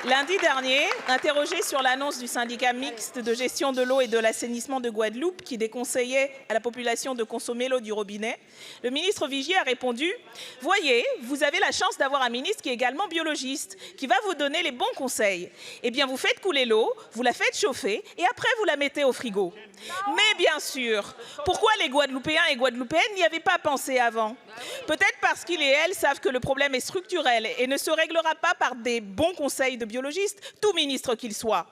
Lundi dernier, interrogé sur l'annonce du syndicat mixte de gestion de l'eau et de l'assainissement de Guadeloupe qui déconseillait à la population de consommer l'eau du robinet, le ministre Vigier a répondu « Voyez, vous avez la chance d'avoir un ministre qui est également biologiste, qui va vous donner les bons conseils. Eh bien, vous faites couler l'eau, vous la faites chauffer et après vous la mettez au frigo. » Mais bien sûr, pourquoi les Guadeloupéens et Guadeloupéennes n'y avaient pas pensé avant? Peut-être parce qu'ils et elles savent que le problème est structurel et ne se réglera pas par des bons conseils de biologistes, tout ministre qu'il soit.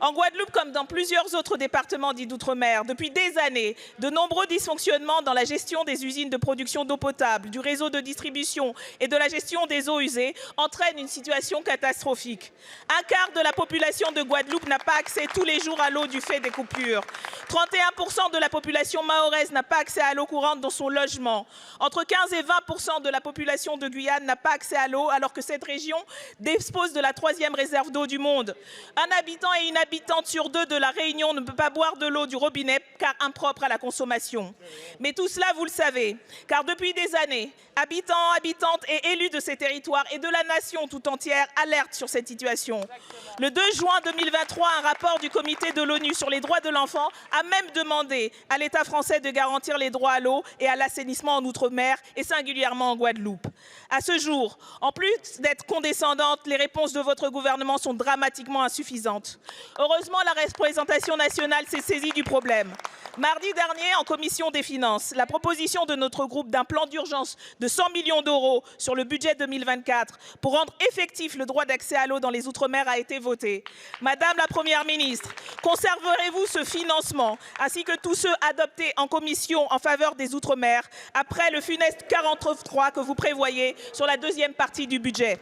En Guadeloupe, comme dans plusieurs autres départements dits d'outre-mer, depuis des années, de nombreux dysfonctionnements dans la gestion des usines de production d'eau potable, du réseau de distribution et de la gestion des eaux usées entraînent une situation catastrophique. Un quart de la population de Guadeloupe n'a pas accès tous les jours à l'eau du fait des coupures. 31% de la population mahoraise n'a pas accès à l'eau courante dans son logement. Entre 15 et 20% de la population de Guyane n'a pas accès à l'eau alors que cette région dispose de la 3e réserve d'eau du monde. Un habitant et une habitante sur 2 de la Réunion ne peut pas boire de l'eau du robinet car impropre à la consommation. Mais tout cela, vous le savez, car depuis des années, habitants, habitantes et élus de ces territoires et de la nation tout entière alertent sur cette situation. Le 2 juin 2023, un rapport du comité de l'ONU sur les droits de l'enfant a même demandé à l'État français de garantir les droits à l'eau et à l'assainissement en Outre-mer et singulièrement en Guadeloupe. À ce jour, en plus d'être condescendantes, les réponses de votre gouvernement sont dramatiquement insuffisantes. Heureusement, la représentation nationale s'est saisie du problème. Mardi dernier, en commission des finances, la proposition de notre groupe d'un plan d'urgence de 100 millions d'euros sur le budget 2024 pour rendre effectif le droit d'accès à l'eau dans les Outre-mer a été votée. Madame la Première ministre, conserverez-vous ce financement ainsi que tous ceux adoptés en commission en faveur des Outre-mer après le funeste 49.3 que vous prévoyez sur la 2e partie du budget?